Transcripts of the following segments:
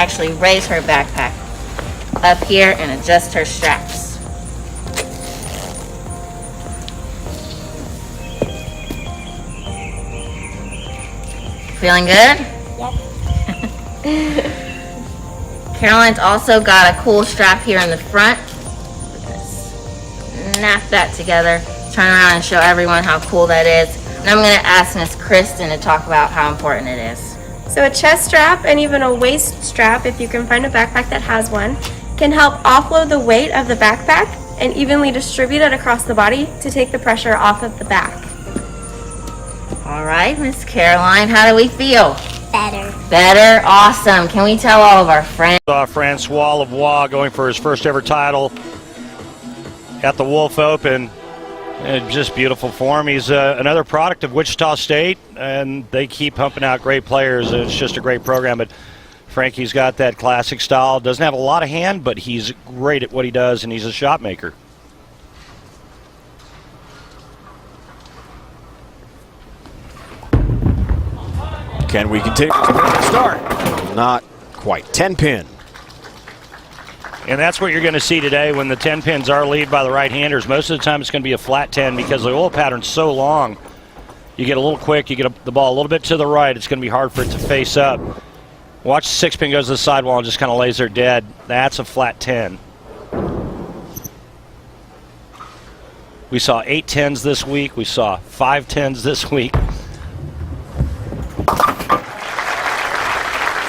actually raise her backpack up here and adjust her straps. Feeling good? Yep. Caroline's also got a cool strap here in the front. Snap that together, turn around and show everyone how cool that is. And I'm going to ask Miss Kristen to talk about how important it is. So a chest strap and even a waist strap, if you can find a backpack that has one, can help offload the weight of the backpack and evenly distribute it across the body to take the pressure off of the back. All right, Miss Caroline, how do we feel? Better. Better? Awesome. Can we tell all of our friends? Francois Lavoie going for his first ever title at the Wolf Open. Just beautiful form. He's another product of Wichita State, and they keep pumping out great players. It's just a great program. But Frankie's got that classic style. Doesn't have a lot of hand, but he's great at what he does, and he's a shot maker. Can we continue to start? Not quite. 10-pin. And that's what you're going to see today when the 10 pins are lead by the right-handers. Most of the time it's going to be a flat 10 because the oil pattern's so long. You get a little quick, you get the ball a little bit to the right, it's going to be hard for it to face up. Watch the 6-pin goes to the sidewall and just kind of lays there dead. That's a flat 10. We saw 8 10s this week. We saw 5 10s this week.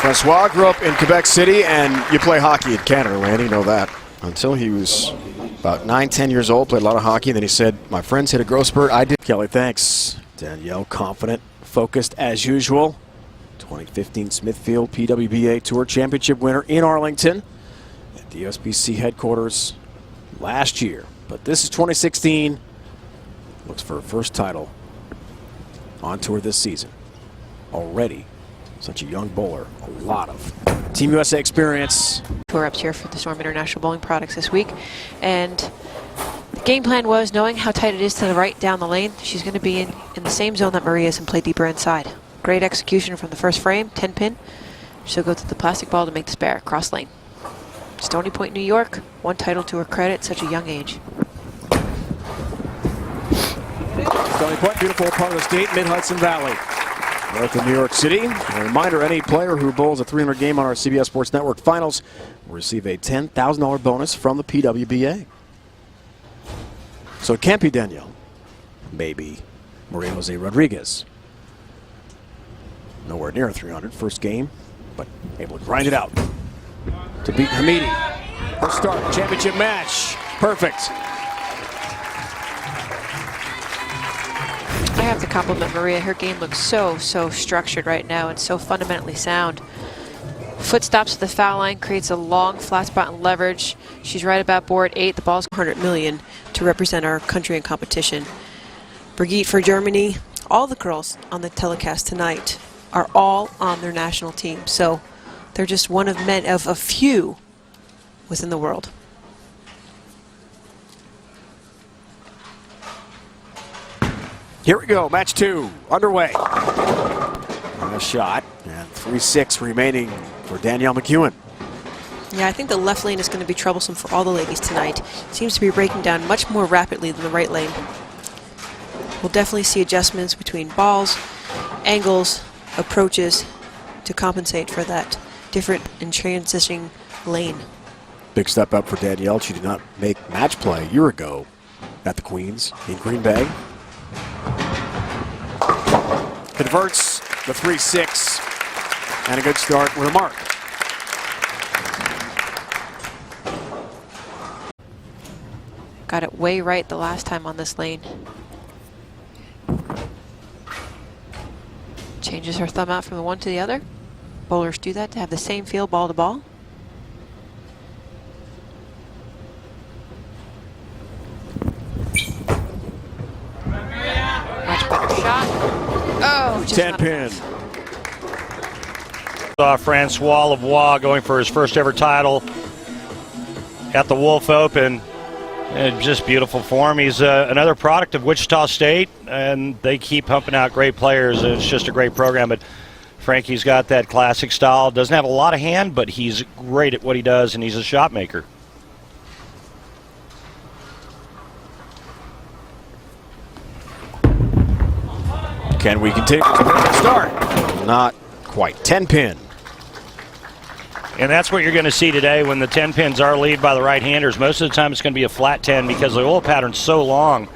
Francois grew up in Quebec City, and you play hockey in Canada, Randy, you know that. Until he was about 9, 10 years old, played a lot of hockey, and then he said, my friends hit a growth spurt, I did. Kelly, thanks. Danielle, confident, focused as usual. 2015 Smithfield PWBA Tour Championship winner in Arlington at the USBC headquarters last year. But this is 2016. Looks for her first title on tour this season. Already such a young bowler, a lot of Team USA experience. Tour ups here for the Storm International Bowling Products this week, and the game plan was knowing how tight it is to the right down the lane. She's going to be in the same zone that Maria is and play deeper inside. Great execution from the first frame, 10-pin. She'll go to the plastic ball to make the spare, cross lane. Stony Point, New York, one title to her credit, such a young age. Stony Point, beautiful part of the state, mid-Hudson Valley. North of New York City. A reminder, any player who bowls a 300 game on our CBS Sports Network finals will receive a $10,000 bonus from the PWBA. So it can't be Danielle. Maybe Maria Jose Rodriguez. Nowhere near 300, first game, but able to grind it out to beat Hamidi. Her start, championship match, perfect. I have to compliment Maria. Her game looks so structured right now and so fundamentally sound. Foot stops at the foul line, creates a long flat spot and leverage. She's right about board 8. The ball's 100 million to represent our country in competition. Brigitte for Germany. All the girls on the telecast tonight are all on their national team. So they're just one of a few within the world. Here we go, match 2 underway. And a shot, and 3-6 remaining for Danielle McEwen. Yeah, I think the left lane is going to be troublesome for all the ladies tonight. Seems to be breaking down much more rapidly than the right lane. We'll definitely see adjustments between balls, angles, approaches to compensate for that different and transitioning lane. Big step up for Danielle. She did not make match play a year ago at the Queens in Green Bay. Converts the 3-6 and a good start with a mark. Got it way right the last time on this lane. Changes her thumb out from the one to the other. Bowlers do that to have the same feel ball to ball. Much better shot. Oh, just 10-pin. Francois Lavoie going for his first ever title at the Wolf Open. Just beautiful form. He's another product of Wichita State, and they keep pumping out great players. It's just a great program. But Frankie's got that classic style. Doesn't have a lot of hand, but he's great at what he does, and he's a shot maker. Can we continue? Start. Not quite. 10-pin. And that's what you're going to see today when the 10 pins are lead by the right-handers. Most of the time it's going to be a flat 10 because the oil pattern's so long.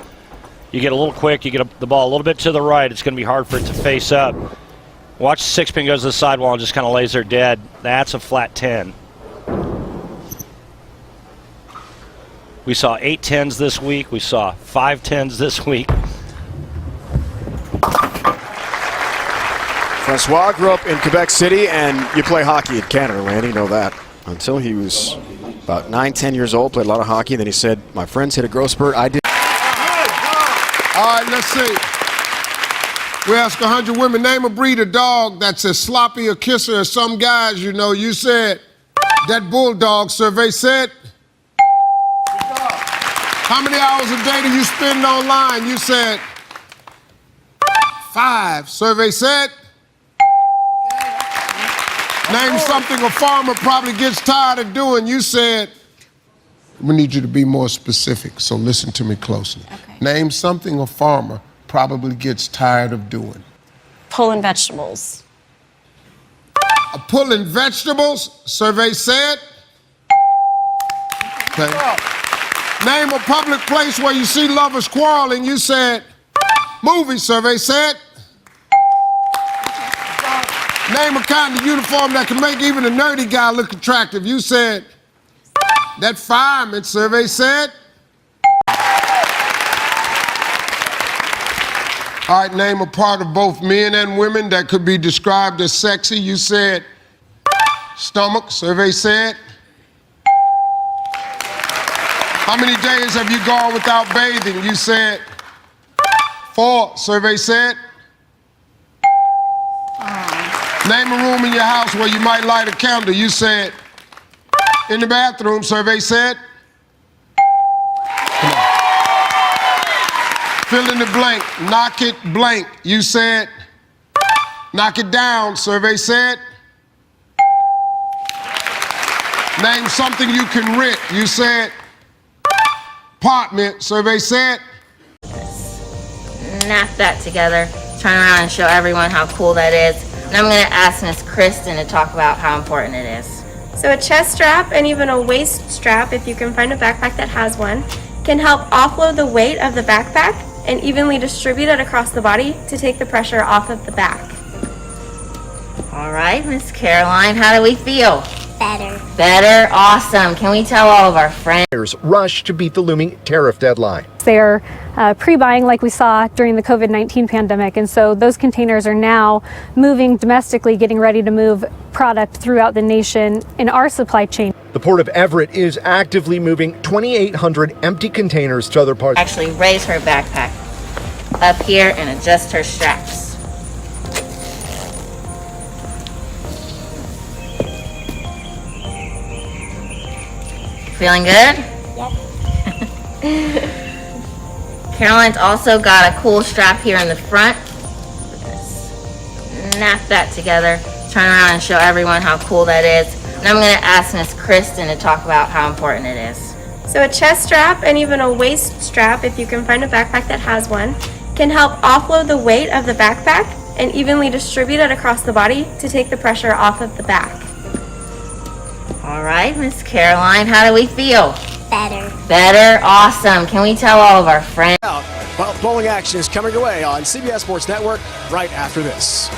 You get a little quick, you get the ball a little bit to the right, it's going to be hard for it to face up. Watch the 6-pin goes to the sidewall and just kind of lays there dead. That's a flat 10. We saw 8 10s this week. We saw 5 10s this week. Francois grew up in Quebec City, and you play hockey in Canada, Randy, you know that. Until he was about 9, 10 years old, played a lot of hockey, and then he said, my friends hit a growth spurt, I did. All right, let's see. We ask 100 women, name a breed of dog that's as sloppy a kisser as some guys you know. You said, that bulldog. Survey said. How many hours a day do you spend online? You said 5. Survey said. Name something a farmer probably gets tired of doing. You said. We need you to be more specific, so listen to me closely. Okay. Name something a farmer probably gets tired of doing. Pulling vegetables. Pulling vegetables, survey said. Okay. Name a public place where you see lovers quarreling. You said movie, survey said. Name a kind of uniform that can make even a nerdy guy look attractive. You said that fireman, survey said. All right, name a part of both men and women that could be described as sexy. You said stomach, survey said. How many days have you gone without bathing? You said 4, survey said. Name a room in your house where you might light a candle. You said in the bathroom, survey said. Come on. Fill in the blank, knock it blank. You said knock it down, survey said. Name something you can rent. You said apartment, survey said. Snap that together, turn around and show everyone how cool that is. And I'm going to ask Miss Kristen to talk about how important it is. So a chest strap and even a waist strap, if you can find a backpack that has one, can help offload the weight of the backpack and evenly distribute it across the body to take the pressure off of the back. All right, Miss Caroline, how do we feel? Better. Better? Awesome. Can we tell all of our friends? Rush to beat the looming tariff deadline. They're pre-buying like we saw during the COVID-19 pandemic, and so those containers are now moving domestically, getting ready to move product throughout the nation in our supply chain. The Port of Everett is actively moving 2,800 empty containers to other parts. Actually raise her backpack up here and adjust her straps. Feeling good? Yep. Caroline's also got a cool strap here in the front. Snap that together, turn around and show everyone how cool that is. And I'm going to ask Miss Kristen to talk about how important it is. So a chest strap and even a waist strap, if you can find a backpack that has one, can help offload the weight of the backpack and evenly distribute it across the body to take the pressure off of the back. All right, Miss Caroline, how do we feel? Better. Better? Awesome. Can we tell all of our friends? Well, bowling action is coming your way on CBS Sports Network right after this.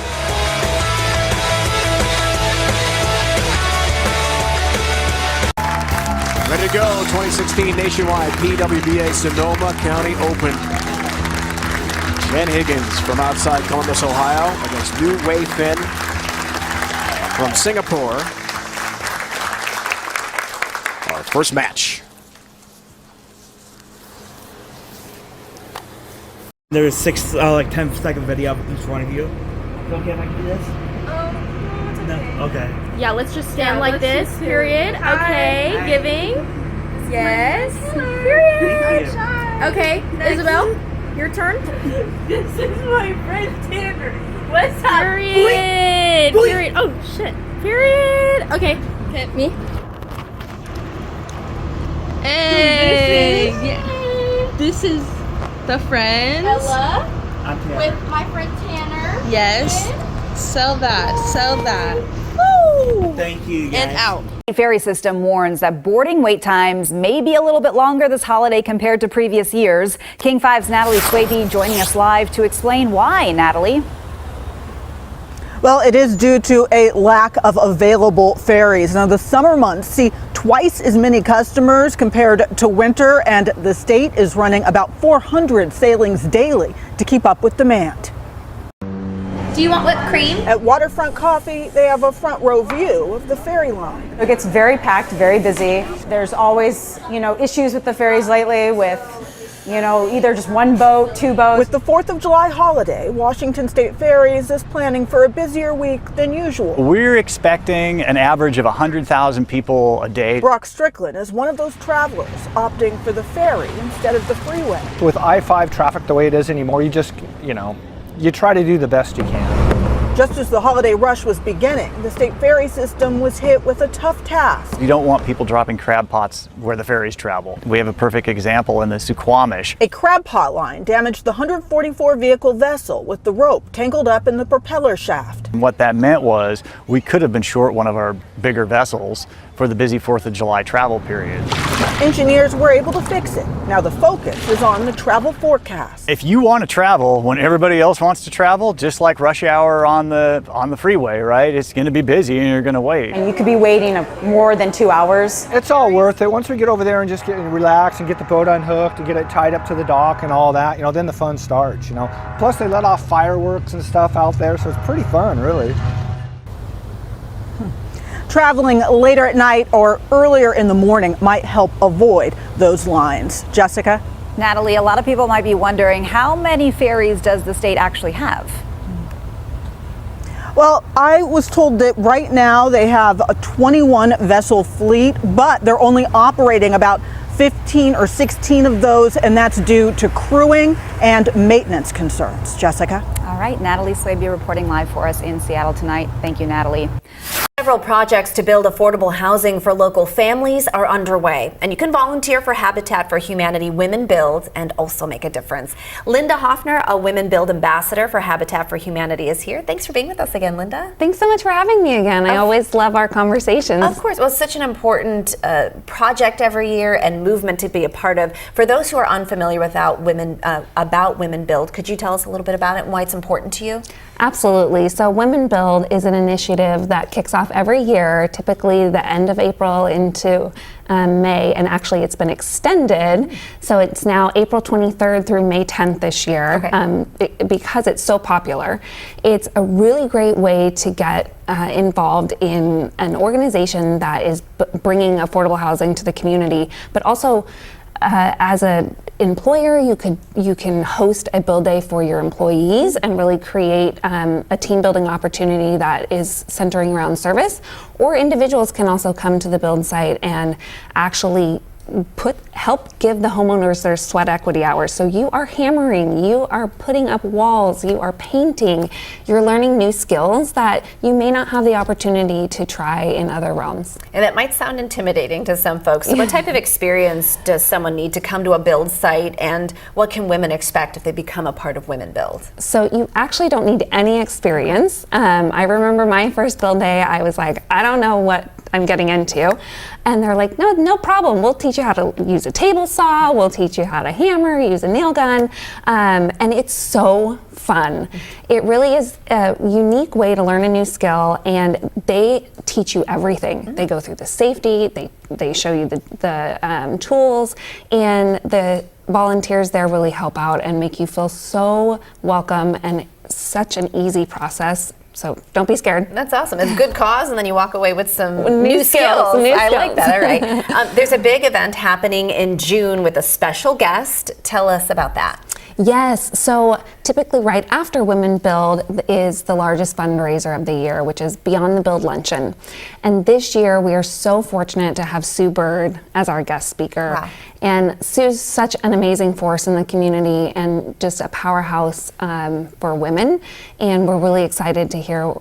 Ready to go, 2016 nationwide PWBA Sonoma County Open. Jen Higgins from outside Columbus, Ohio against Liu Wei Fin from Singapore. Our first match. There's 6, like 10-second video of each one of you. Okay, if I can do this? No, okay. Yeah, let's just stand like this, period. Okay, giving. Yes. Period. Okay, Isabel, your turn. This is my friend Tanner. What's up? Period. Period. Oh shit. Period. Okay. Okay. Me. Hey. This is the friends. Ella. With my friend Tanner. Yes. And Sell that. Sell that. Woo! Thank you, guys. And out. The ferry system warns that boarding wait times may be a little bit longer this holiday compared to previous years. King 5's Natalie Swaby joining us live to explain why. Natalie. Well, it is due to a lack of available ferries. Now, the summer months see twice as many customers compared to winter, and the state is running about 400 sailings daily to keep up with demand. do you want whipped cream? At Waterfront Coffee, they have a front row view of the ferry line. It gets very packed, very busy. There's always, issues with the ferries lately with either just one boat, two boats. With the 4th of July holiday, Washington State Ferries is planning for a busier week than usual. We're expecting an average of 100,000 people a day. Brock Strickland is one of those travelers opting for the ferry instead of the freeway. With I-5 traffic the way it is anymore, you just, you try to do the best you can. Just as the holiday rush was beginning, the state ferry system was hit with a tough task. You don't want people dropping crab pots where the ferries travel. We have a perfect example in the Suquamish. A crab pot line damaged the 144 vehicle vessel with the rope tangled up in the propeller shaft. And what that meant was we could have been short one of our bigger vessels for the busy 4th of July travel period. Engineers were able to fix it. Now the focus is on the travel forecast. If you want to travel when everybody else wants to travel, just like rush hour on the freeway, right? It's going to be busy and you're going to wait. And you could be waiting more than 2 hours. It's all worth it. Once we get over there and just get relaxed and get the boat unhooked and get it tied up to the dock and all that, then the fun starts, Plus they let off fireworks and stuff out there, so it's pretty fun, really. Traveling later at night or earlier in the morning might help avoid those lines. Jessica? Natalie, a lot of people might be wondering, how many ferries does the state actually have? Well, I was told that right now they have a 21 vessel fleet, but they're only operating about 15 or 16 of those, and that's due to crewing and maintenance concerns. Jessica? All right, Natalie Swaby reporting live for us in Seattle tonight. Thank you, Natalie. Several projects to build affordable housing for local families are underway, and you can volunteer for Habitat for Humanity Women Build and also make a difference. Linda Hoffner, a Women Build ambassador for Habitat for Humanity, is here. Thanks for being with us again, Linda. Thanks so much for having me again. I always love our conversations. Of course. Well, it's such an important project every year and movement to be a part of. For those who are unfamiliar with about Women Build, could you tell us a little bit about it and why it's important to you? Absolutely. So Women Build is an initiative that kicks off every year, typically the end of April into May, and actually it's been extended. So it's now April 23rd through May 10th this year. Because it's so popular. It's a really great way to get involved in an organization that is bringing affordable housing to the community, but also as an employer, you can host a build day for your employees and really create a team building opportunity that is centering around service. Or individuals can also come to the build site and actually help give the homeowners their sweat equity hours. So you are hammering, you are putting up walls, you are painting, you're learning new skills that you may not have the opportunity to try in other realms. And that might sound intimidating to some folks. So what type of experience does someone need to come to a build site, and what can women expect if they become a part of Women Build? So you actually don't need any experience. I remember my first build day, I was like, I don't know what I'm getting into. And they're like, no problem. We'll teach you how to use a table saw. We'll teach you how to hammer, use a nail gun. And it's so fun. It really is a unique way to learn a new skill, and they teach you everything. They go through the safety, they show you the tools, and the volunteers there really help out and make you feel so welcome, and such an easy process. So don't be scared. That's awesome. It's a good cause, and then you walk away with some new skills. I like that. All right. There's a big event happening in June with a special guest. Tell us about that. Yes. So typically right after Women Build is the largest fundraiser of the year, which is Beyond the Build Luncheon. And this year we are so fortunate to have Sue Bird as our guest speaker. Wow. And Sue's such an amazing force in the community and just a powerhouse for women. And we're really excited to hear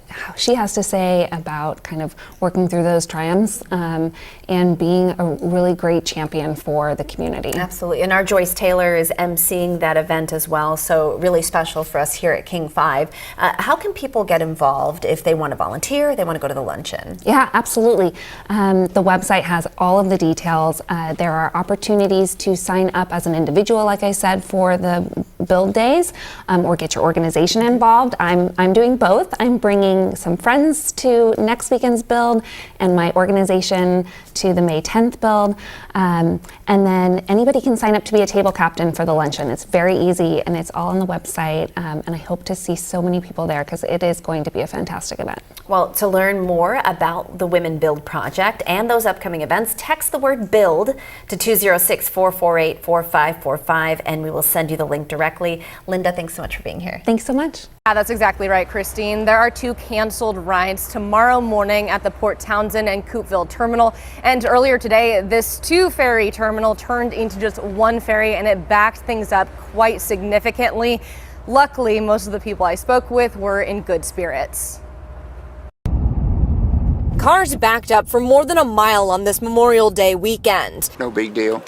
how she has to say about kind of working through those triumphs and being a really great champion for the community. Absolutely. And our Joyce Taylor is emceeing that event as well. So really special for us here at King 5. How can people get involved if they want to volunteer, they want to go to the luncheon? Yeah, absolutely. The website has all of the details. There are opportunities to sign up as an individual, like I said, for the build days, or get your organization involved. I'm doing both. I'm bringing some friends to next weekend's build and my organization to the May 10th build. And then anybody can sign up to be a table captain for the luncheon. It's very easy and it's all on the website. And I hope to see so many people there because it is going to be a fantastic event. Well, to learn more about the Women Build Project and those upcoming events, text the word BUILD to 206-448-4545 and we will send you the link directly. Linda, thanks so much for being here. Thanks so much. Yeah, that's exactly right, Christine. There are 2 canceled rides tomorrow morning at the Port Townsend and Coupeville terminal. And earlier today, this 2-ferry terminal turned into just 1 ferry and it backed things up quite significantly. Luckily, most of the people I spoke with were in good spirits. Cars backed up for more than a mile on this Memorial Day weekend. No big deal.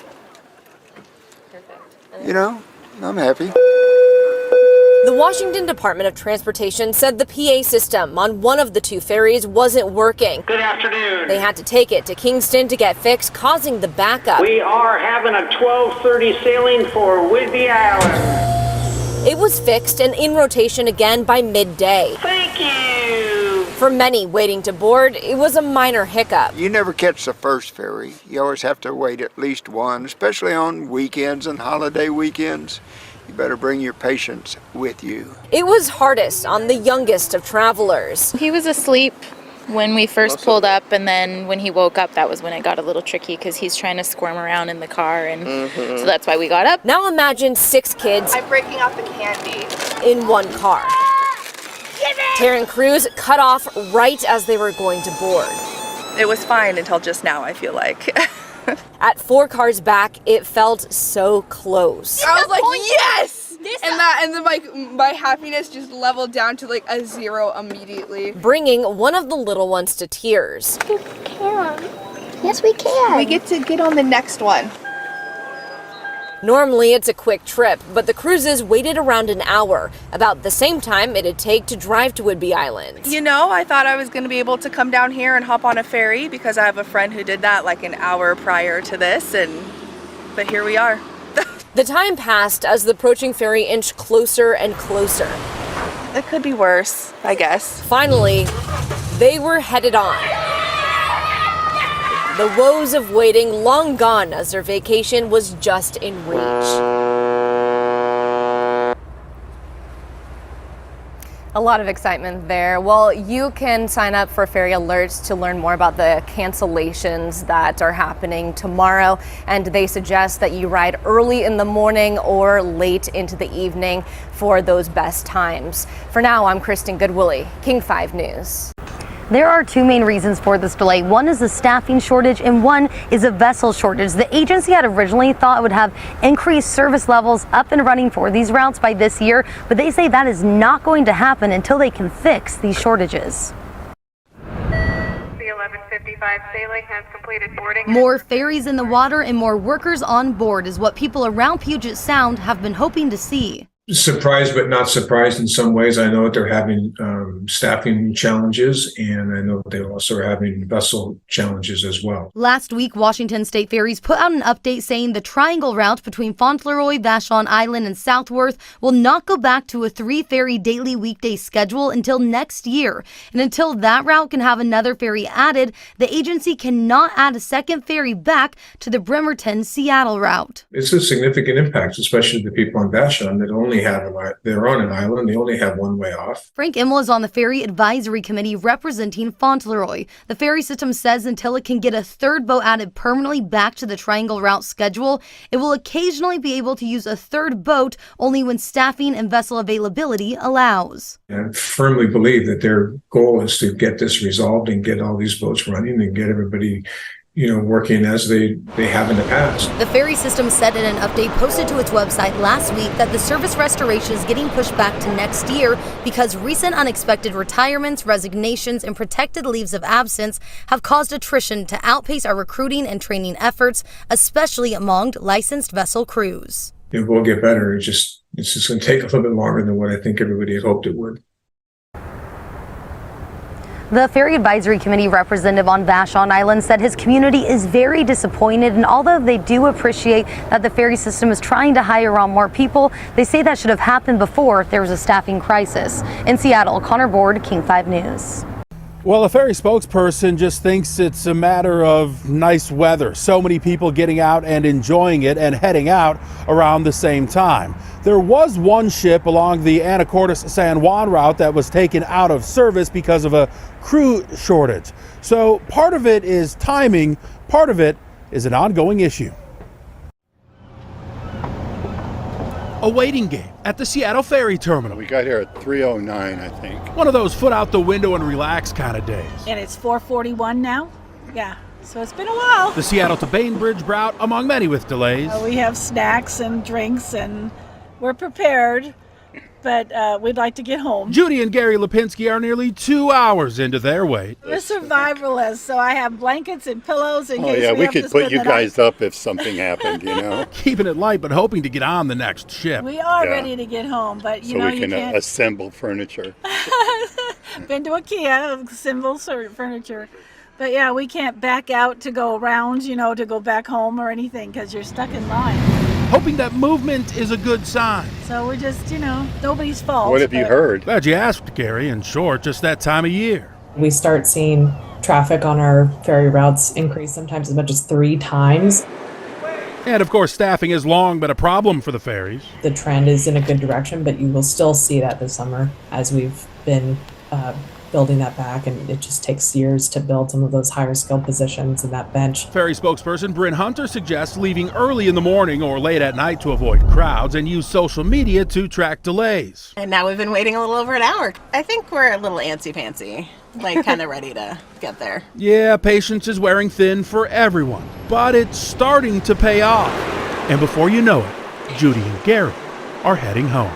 You know, I'm happy. The Washington Department of Transportation said the PA system on one of the 2 ferries wasn't working. Good afternoon. They had to take it to Kingston to get fixed, causing the backup. We are having a 12:30 sailing for Whidbey Island. It was fixed and in rotation again by midday. Thank you. For many waiting to board, it was a minor hiccup. You never catch the first ferry. You always have to wait at least one, especially on weekends and holiday weekends. You better bring your patients with you. It was hardest on the youngest of travelers. He was asleep when we first pulled up, and then when he woke up, that was when it got a little tricky because he's trying to squirm around in the car, and so that's why we got up. Now imagine 6 kids I'm breaking out the candy. in one car. Taryn Cruz cut off right as they were going to board. It was fine until just now, I feel like. At 4 cars back, it felt so close. I was like, yes! And then my happiness just leveled down to like a 0 immediately. Bringing one of the little ones to tears. We can. Yes, we can. We get to get on the next one. Normally it's a quick trip, but the cruises waited around an hour, about the same time it'd take to drive to Whidbey Island. You know, I thought I was going to be able to come down here and hop on a ferry because I have a friend who did that like an hour prior to this, but here we are. The time passed as the approaching ferry inched closer and closer. It could be worse, I guess. Finally, they were headed on. The woes of waiting long gone as their vacation was just in reach. A lot of excitement there. Well, you can sign up for Ferry Alerts to learn more about the cancellations that are happening tomorrow, and they suggest that you ride early in the morning or late into the evening for those best times. For now, I'm Kristen Goodwillie, King 5 News. There are 2 main reasons for this delay. One is the staffing shortage and one is a vessel shortage. The agency had originally thought it would have increased service levels up and running for these routes by this year, but they say that is not going to happen until they can fix these shortages. The 1155 sailing has completed boarding. More ferries in the water and more workers on board is what people around Puget Sound have been hoping to see. Surprised but not surprised in some ways. I know that they're having staffing challenges, and I know they also are having vessel challenges as well. Last week, Washington State Ferries put out an update saying the triangle route between Fauntleroy, Vashon Island, and Southworth will not go back to a 3-ferry daily weekday schedule until next year. And until that route can have another ferry added, the agency cannot add a second ferry back to the Bremerton-Seattle route. It's a significant impact, especially the people on Vashon that only they're on an island. They only have one way off. Frank Immel is on the Ferry Advisory Committee representing Fauntleroy. The ferry system says until it can get a third boat added permanently back to the Triangle route schedule, it will occasionally be able to use a third boat only when staffing and vessel availability allows. I firmly believe that their goal is to get this resolved and get all these boats running and get everybody working as they have in the past. The ferry system said in an update posted to its website last week that the service restoration is getting pushed back to next year because recent unexpected retirements, resignations, and protected leaves of absence have caused attrition to outpace our recruiting and training efforts, especially among licensed vessel crews. It will get better. It's just going to take a little bit longer than what I think everybody had hoped it would. The Ferry Advisory Committee representative on Vashon Island said his community is very disappointed, and although they do appreciate that the ferry system is trying to hire on more people, they say that should have happened before there was a staffing crisis. In Seattle, Connor Board, King 5 News. Well, a ferry spokesperson just thinks it's a matter of nice weather. So many people getting out and enjoying it and heading out around the same time. There was one ship along the Anacortes-San Juan route that was taken out of service because of a crew shortage. So part of it is timing, part of it is an ongoing issue. A waiting game at the Seattle Ferry Terminal. We got here at 3:09, I think. One of those foot out the window and relax kind of days. And it's 4:41 now? Yeah, so it's been a while. The Seattle to Bainbridge route among many with delays. We have snacks and drinks and we're prepared, but we'd like to get home. Judy and Gary Lipinski are nearly 2 hours into their wait. We're survivalists, so I have blankets and pillows in case we have could to put spend you the guys night. up if something happened, Keeping it light, but hoping to get on the next ship. We are Yeah. ready to get home, but so you we can can't. assemble furniture. Been to IKEA, assemble furniture. But yeah, we can't back out to go around, to go back home or anything because you're stuck in line. Hoping that movement is a good sign. So we're just, nobody's fault. What have you but- heard? Glad you asked, Gary. In short, just that time of year. We start seeing traffic on our ferry routes increase sometimes as much as 3 times. And of course, staffing has long been a problem for the ferries. The trend is in a good direction, but you will still see that this summer as we've been building that back, and it just takes years to build some of those higher skilled positions in that bench. Ferry spokesperson Bryn Hunter suggests leaving early in the morning or late at night to avoid crowds and use social media to track delays. And now we've been waiting a little over an hour. I think we're a little antsy-pantsy, like kind of ready to get there. Yeah, patience is wearing thin for everyone, but it's starting to pay off. And before you know it, Judy and Gary are heading home.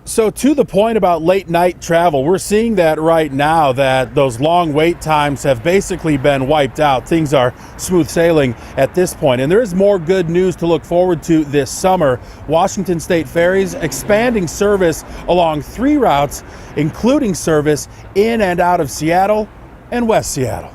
So to the point about late night travel, we're seeing that right now, that those long wait times have basically been wiped out. Things are smooth sailing at this point. And there is more good news to look forward to this summer. Washington State Ferries expanding service along 3 routes, including service in and out of Seattle and West Seattle.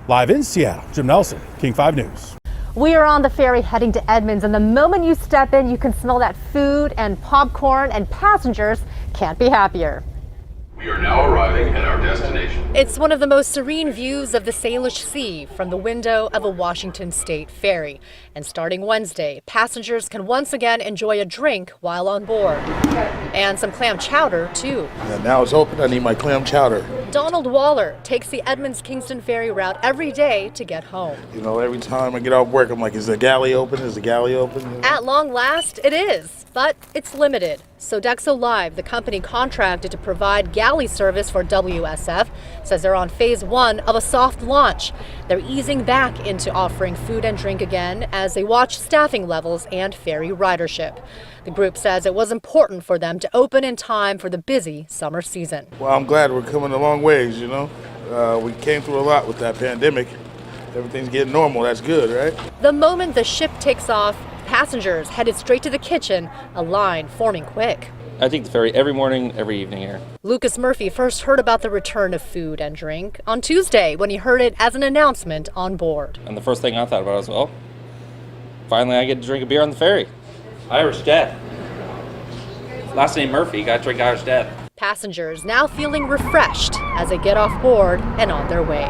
Live in Seattle, Jim Nelson, King 5 News. We are on the ferry heading to Edmonds, and the moment you step in, you can smell that food and popcorn, and passengers can't be happier. We are now arriving at our destination. It's one of the most serene views of the Salish Sea from the window of a Washington State ferry. And starting Wednesday, passengers can once again enjoy a drink while on board. And some clam chowder, too. And now it's open, I need my clam chowder. Donald Waller takes the Edmonds-Kingston ferry route every day to get home. Every time I get off work, I'm like, is the galley open? Is the galley open? At long last, it is, but it's limited. Sodexo Live, the company contracted to provide galley service for WSF, says they're on phase 1 of a soft launch. They're easing back into offering food and drink again as they watch staffing levels and ferry ridership. The group says it was important for them to open in time for the busy summer season. Well, I'm glad we're coming a long ways, We came through a lot with that pandemic. Everything's getting normal, that's good, right? The moment the ship takes off, passengers headed straight to the kitchen, a line forming quick. I take the ferry every morning, every evening here. Lucas Murphy first heard about the return of food and drink on Tuesday when he heard it as an announcement on board. And the first thing I thought about was, well, finally I get to drink a beer on the ferry. Irish Dad. Last name Murphy, got to drink Irish Dad. Passengers now feeling refreshed as they get off board and on their way.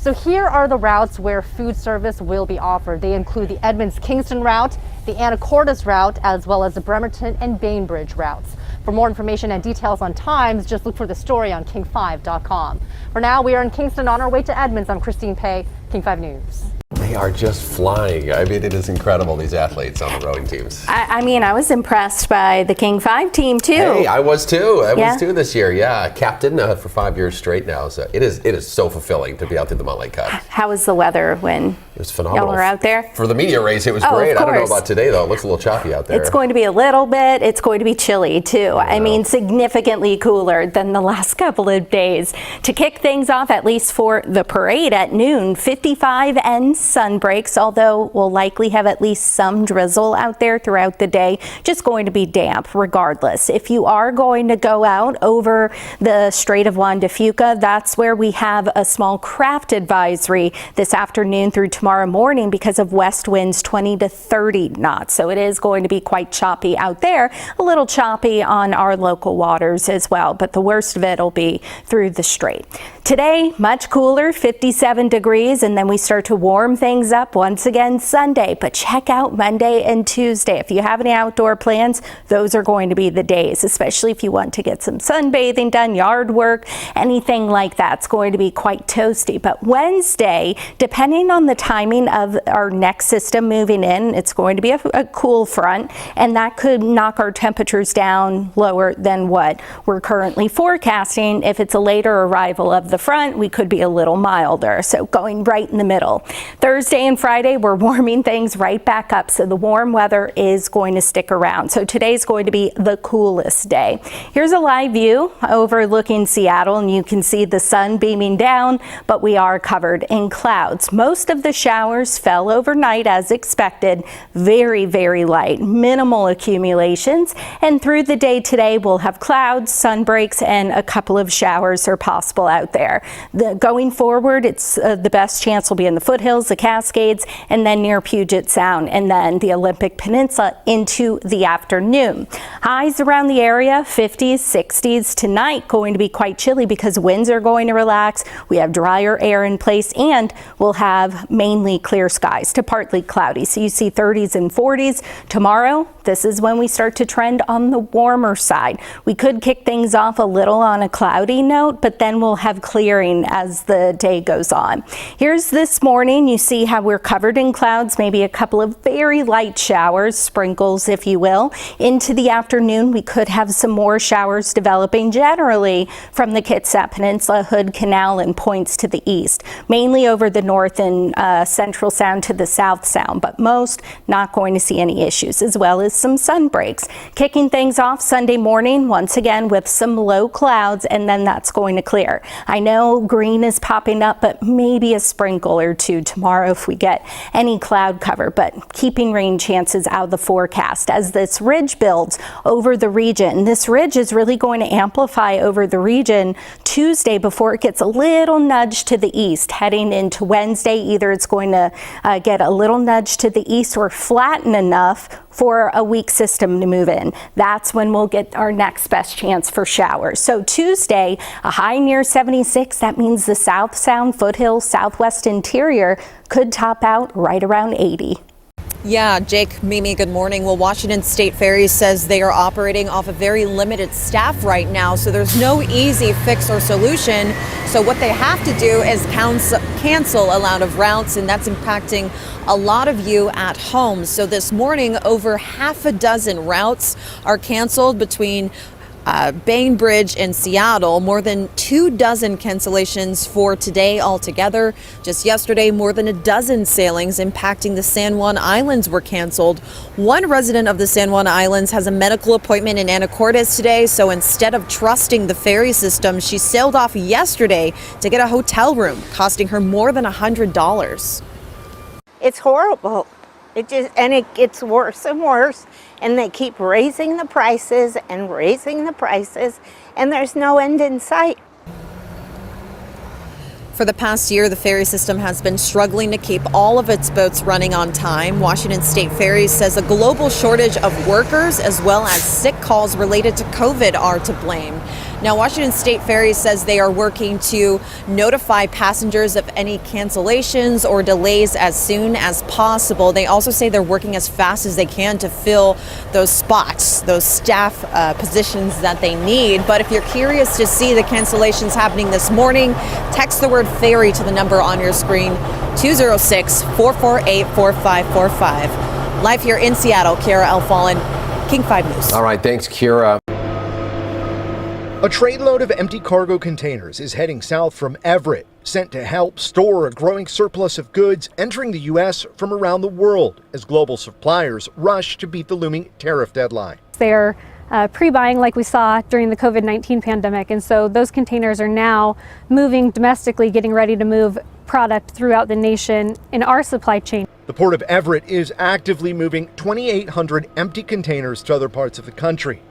So here are the routes where food service will be offered. They include the Edmonds-Kingston route, the Anacortes route, as well as the Bremerton and Bainbridge routes. For more information and details on times, just look for the story on king5.com. For now, we are in Kingston on our way to Edmonds. I'm Christine Pei, King 5 News. They are just flying. I mean, it is incredible, these athletes on the rowing teams. I mean, I was impressed by the King 5 team, too. Hey, I was too. I Yeah. was too this year, yeah. Captain for 5 years straight now. So it is so fulfilling to be out there the Mountain Lake Cup. How was the weather when It was phenomenal. y'all were out there? For the media race, it was Oh, of great. I don't know course. about today, though. It looks a little choppy out there. It's going to be a little bit, it's going to be chilly too. I mean, significantly cooler than the last couple of days. To kick things off, at least for the parade at noon, 55 and sun breaks, although we'll likely have at least some drizzle out there throughout the day. Just going to be damp regardless. If you are going to go out over the Strait of Juan de Fuca, that's where we have a small craft advisory this afternoon through tomorrow morning because of west winds 20 to 30 knots. So it is going to be quite choppy out there, a little choppy on our local waters as well, but the worst of it will be through the strait. Today, much cooler, 57 degrees, and then we start to warm things up once again Sunday. But check out Monday and Tuesday. If you have any outdoor plans, those are going to be the days, especially if you want to get some sunbathing done, yard work, anything like that. It's going to be quite toasty. But Wednesday, depending on the timing of our next system moving in, it's going to be a cool front, and that could knock our temperatures down lower than what we're currently forecasting. If it's a later arrival of the front, we could be a little milder, so going right in the middle. Thursday and Friday, we're warming things right back up, so the warm weather is going to stick around. So today's going to be the coolest day. Here's a live view overlooking Seattle, and you can see the sun beaming down, but we are covered in clouds. Most of the showers fell overnight as expected. Very, very light, minimal accumulations, and through the day today we'll have clouds, sun breaks, and a couple of showers are possible out there. Going forward, it's the best chance will be in the foothills, the Cascades, and then near Puget Sound, and then the Olympic Peninsula into the afternoon. Highs around the area, 50s, 60s. Tonight going to be quite chilly because winds are going to relax. We have drier air in place, and we'll have mainly clear skies to partly cloudy. So you see 30s and 40s. Tomorrow, this is when we start to trend on the warmer side. We could kick things off a little on a cloudy note, but then we'll have clearing as the day goes on. Here's this morning. You see how we're covered in clouds, maybe a couple of very light showers, sprinkles, if you will. Into the afternoon, we could have some more showers developing generally from the Kitsap Peninsula, Hood Canal, and points to the east, mainly over the north and central sound to the south sound, but most not going to see any issues, as well as some sun breaks. Kicking things off Sunday morning, once again with some low clouds, and then that's going to clear. I know green is popping up, but maybe a sprinkle or two tomorrow if we get any cloud cover, but keeping rain chances out of the forecast as this ridge builds over the region. This ridge is really going to amplify over the region Tuesday before it gets a little nudge to the east. Heading into Wednesday, either it's going to get a little nudge to the east or flatten enough for a weak system to move in. That's when we'll get our next best chance for showers. So Tuesday, a high near 76. That means the South Sound, foothills, southwest interior could top out right around 80. Yeah, Jake, Mimi, good morning. Well, Washington State Ferries says they are operating off a very limited staff right now, so there's no easy fix or solution. So what they have to do is cancel a lot of routes, and that's impacting a lot of you at home. So this morning, over half a dozen routes are canceled between Bainbridge and Seattle. More than 24 cancellations for today altogether. Just yesterday, more than a dozen sailings impacting the San Juan Islands were canceled. One resident of the San Juan Islands has a medical appointment in Anacortes today, so instead of trusting the ferry system, she sailed off yesterday to get a hotel room, costing her more than $100. It's horrible. It gets worse and worse, and they keep raising the prices and raising the prices, and there's no end in sight. For the past year, the ferry system has been struggling to keep all of its boats running on time. Washington State Ferries says a global shortage of workers as well as sick calls related to COVID are to blame. Now, Washington State Ferries says they are working to notify passengers of any cancellations or delays as soon as possible. They also say they're working as fast as they can to fill those spots, those staff positions that they need. But if you're curious to see the cancellations happening this morning, text the word ferry to the number on your screen, 206-448-4545. Live here in Seattle, Kira Alfallen, King 5 News. All right, thanks, Kira. A trainload of empty cargo containers is heading south from Everett, sent to help store a growing surplus of goods entering the U.S. from around the world as global suppliers rush to beat the looming tariff deadline. They're pre-buying like we saw during the COVID-19 pandemic, and so those containers are now moving domestically, getting ready to move product throughout the nation in our supply chain. The Port of Everett is actively moving 2,800 empty containers to other parts of the country.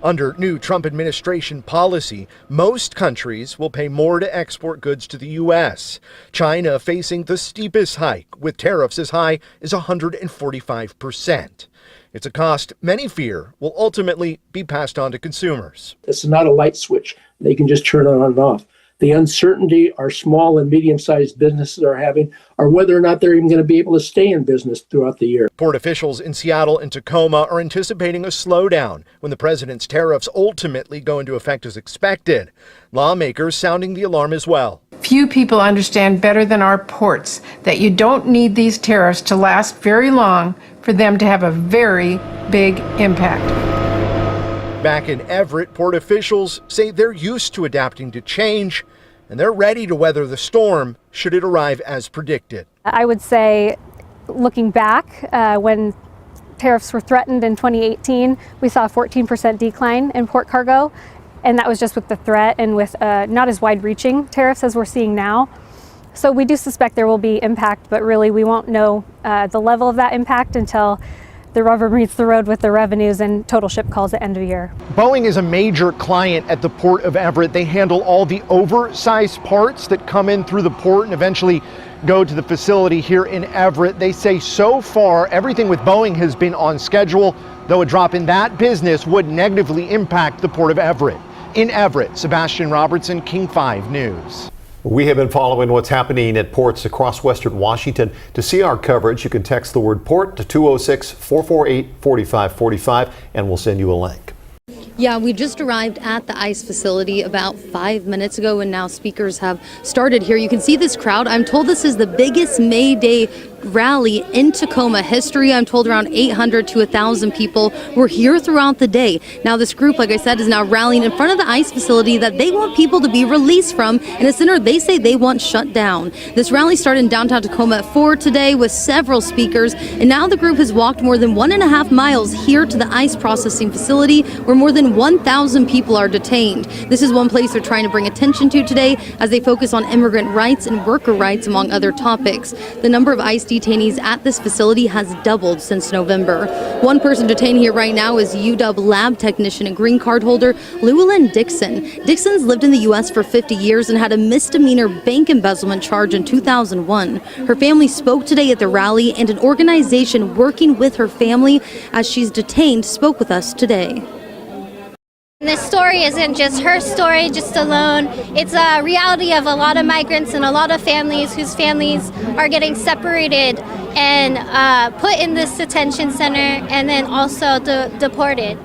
Under new Trump administration policy, most countries will pay more to export goods to the U.S. China facing the steepest hike, with tariffs as high as 145%. It's a cost many fear will ultimately be passed on to consumers. It's not a light switch. They can just turn it on and off. The uncertainty our small and medium-sized businesses are having are whether or not they're even going to be able to stay in business throughout the year. Port officials in Seattle and Tacoma are anticipating a slowdown when the president's tariffs ultimately go into effect as expected. Lawmakers sounding the alarm as well. Few people understand better than our ports that you don't need these tariffs to last very long for them to have a very big impact. Back in Everett, port officials say they're used to adapting to change, and they're ready to weather the storm should it arrive as predicted. I would say, looking back, when tariffs were threatened in 2018, we saw a 14% decline in port cargo, and that was just with the threat and with not as wide-reaching tariffs as we're seeing now. So we do suspect there will be impact, but really we won't know the level of that impact until the rubber meets the road with the revenues and total ship calls at end of year. Boeing is a major client at the Port of Everett. They handle all the oversized parts that come in through the port and eventually go to the facility here in Everett. They say so far everything with Boeing has been on schedule, though a drop in that business would negatively impact the Port of Everett. In Everett, Sebastian Robertson, King 5 News. We have been following what's happening at ports across western Washington. To see our coverage, you can text the word port to 206-448-4545 and we'll send you a link. Yeah, we just arrived at the ICE facility about 5 minutes ago, and now speakers have started here. You can see this crowd. I'm told this is the biggest May Day rally in Tacoma history. I'm told around 800 to 1,000 people were here throughout the day. Now this group, like I said, is now rallying in front of the ICE facility that they want people to be released from in a center they say they want shut down. This rally started in downtown Tacoma at 4 today with several speakers, and now the group has walked more than 1.5 miles here to the ICE processing facility where more than 1,000 people are detained. This is one place they're trying to bring attention to today as they focus on immigrant rights and worker rights, among other topics. The number of ICE detainees at this facility has doubled since November. One person detained here right now is UW lab technician and green card holder Llewellyn Dixon. Dixon's lived in the U.S. for 50 years and had a misdemeanor bank embezzlement charge in 2001. Her family spoke today at the rally, and an organization working with her family as she's detained spoke with us today. This story isn't just her story just alone. It's a reality of a lot of migrants and a lot of families whose families are getting separated and put in this detention center and then also deported.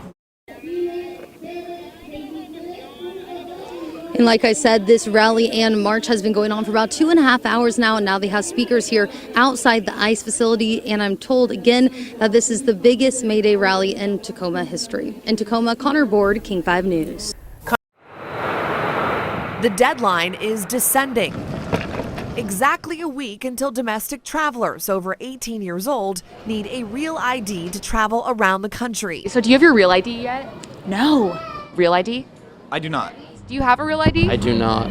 And like I said, this rally and march has been going on for about 2.5 hours now, and now they have speakers here outside the ICE facility. And I'm told again that this is the biggest May Day rally in Tacoma history. In Tacoma, Connor Board, King 5 News. The deadline is descending. Exactly a week until domestic travelers over 18 years old need a real ID to travel around the country. So do you have your real ID yet? No. Real ID? I do not. Do you have a real ID? I do not.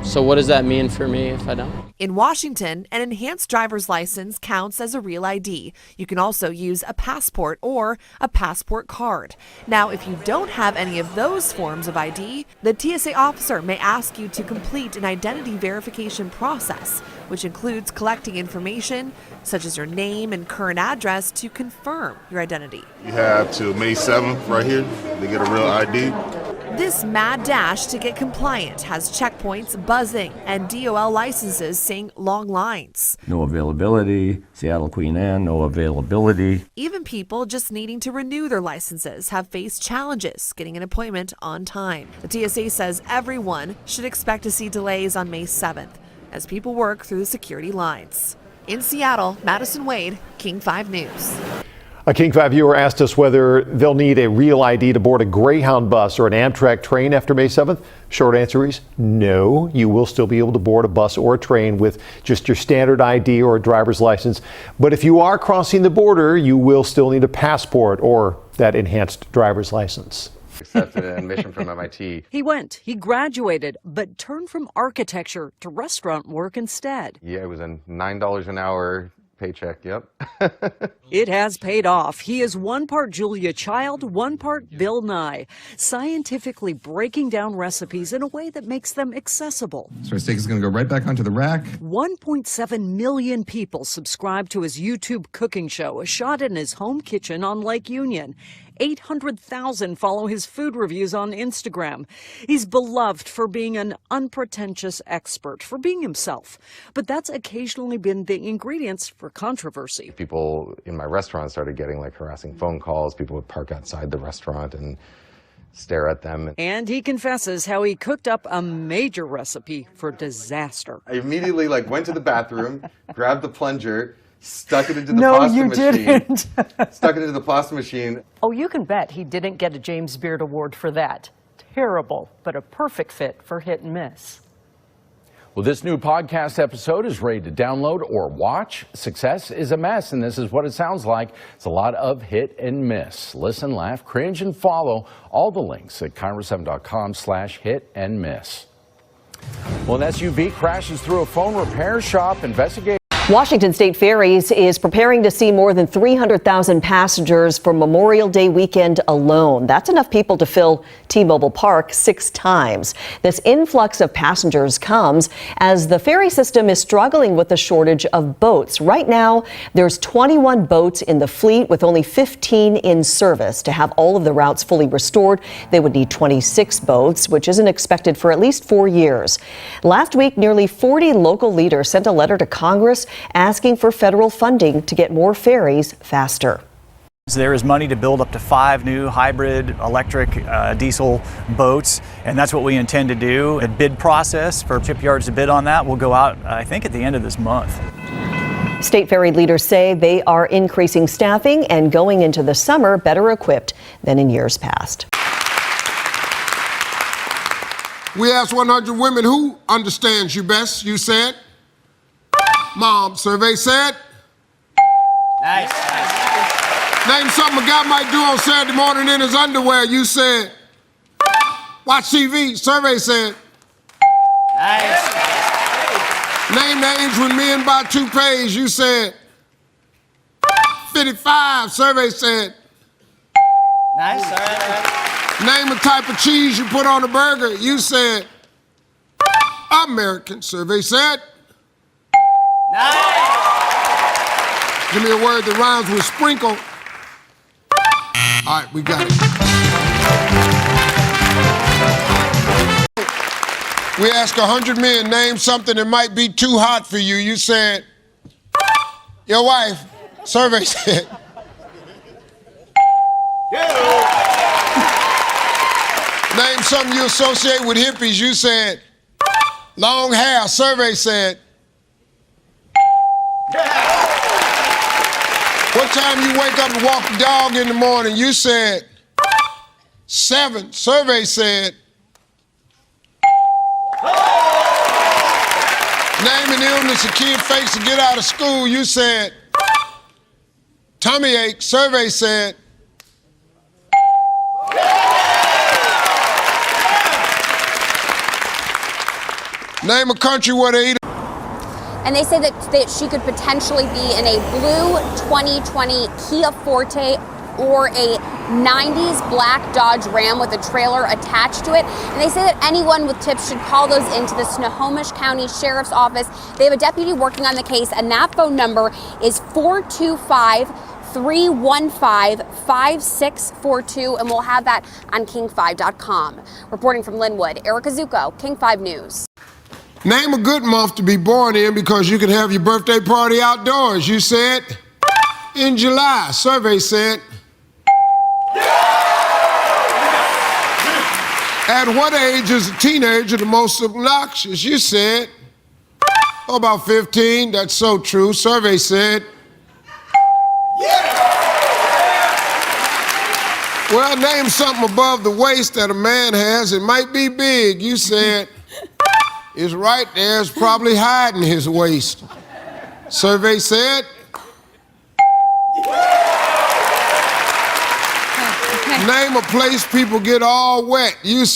So what does that mean for me if I don't? In Washington, an enhanced driver's license counts as a real ID. You can also use a passport or a passport card. Now, if you don't have any of those forms of ID, the TSA officer may ask you to complete an identity verification process, which includes collecting information such as your name and current address to confirm your identity. You have till May 7th right here to get a real ID. This mad dash to get compliant has checkpoints buzzing and DOL licenses seeing long lines. No availability. Seattle Queen Anne, no availability. Even people just needing to renew their licenses have faced challenges getting an appointment on time. The TSA says everyone should expect to see delays on May 7th as people work through the security lines. In Seattle, Madison Wade, King 5 News. A King 5 viewer asked us whether they'll need a real ID to board a Greyhound bus or an Amtrak train after May 7th. Short answer is no. You will still be able to board a bus or a train with just your standard ID or a driver's license. But if you are crossing the border, you will still need a passport or that enhanced driver's license. Accepted admission from MIT. He went, he graduated, but turned from architecture to restaurant work instead. Yeah, it was a $9 an hour paycheck, yep. It has paid off. He is one part Julia Child, one part Bill Nye, scientifically breaking down recipes in a way that makes them accessible. So our steak is going to go right back onto the rack. 1.7 million people subscribe to his YouTube cooking show, shot in his home kitchen on Lake Union. 800,000 follow his food reviews on Instagram. He's beloved for being an unpretentious expert, for being himself. But that's occasionally been the ingredients for controversy. People in my restaurant started getting like harassing phone calls. People would park outside the restaurant and stare at them. And he confesses how he cooked up a major recipe for disaster. I immediately went to the bathroom, grabbed the plunger, stuck it into the pasta machine. Stuck it into the pasta machine. Oh, you can bet he didn't get a James Beard Award for that. Terrible, but a perfect fit for Hit and Miss. Well, this new podcast episode is ready to download or watch. Success is a mess, and this is what it sounds like. It's a lot of hit and miss. Listen, laugh, cringe, and follow all the links at KIRO7.com/hit-and-miss. Well, an SUV crashes through a phone repair shop. Investigators. Washington State Ferries is preparing to see more than 300,000 passengers for Memorial Day weekend alone. That's enough people to fill T-Mobile Park 6 times. This influx of passengers comes as the ferry system is struggling with the shortage of boats. Right now, there's 21 boats in the fleet with only 15 in service. To have all of the routes fully restored, they would need 26 boats, which isn't expected for at least 4 years. Last week, nearly 40 local leaders sent a letter to Congress asking for federal funding to get more ferries faster. There is money to build up to 5 new hybrid electric diesel boats, and that's what we intend to do. A bid process for shipyards to bid on that will go out, I think, at the end of this month. State ferry leaders say they are increasing staffing and going into the summer better equipped than in years past. We asked 100 women who understands you best. You said Mom. Survey said Nice. Name something a guy might do on Saturday morning in his underwear. You said watch TV. Survey said Nice. Name names when men buy toupees. You said 55. Survey said Nice. Name a type of cheese you put on a burger. You said American. Survey said Nice. Give me a word that rhymes with sprinkle. All right, we got it. We asked 100 men, name something that might be too hot for you. You said, your wife. Survey said. Name something you associate with hippies. You said, long hair. Survey said. What time you wake up and walk the dog in the morning? You said 7. Survey said. Name an illness a kid fakes to get out of school. You said tummy ache. Survey said. Name a country where they eat. And they say that she could potentially be in a blue 2020 Kia Forte or a 90s black Dodge Ram with a trailer attached to it. And they say that anyone with tips should call those into the Snohomish County Sheriff's Office. They have a deputy working on the case, and that phone number is 425 315-5642, and we'll have that on king5.com. Reporting from Linwood, Erica Zucco, King 5 News. Name a good month to be born in because you can have your birthday party outdoors. You said in July. Survey said. At what age is a teenager the most obnoxious? You said, oh, about 15. That's so true. Survey said. Well, name something above the waist that a man has. It might be big. You said, it's right there. It's probably hiding his waist. Survey said. Name a place people get all wet. You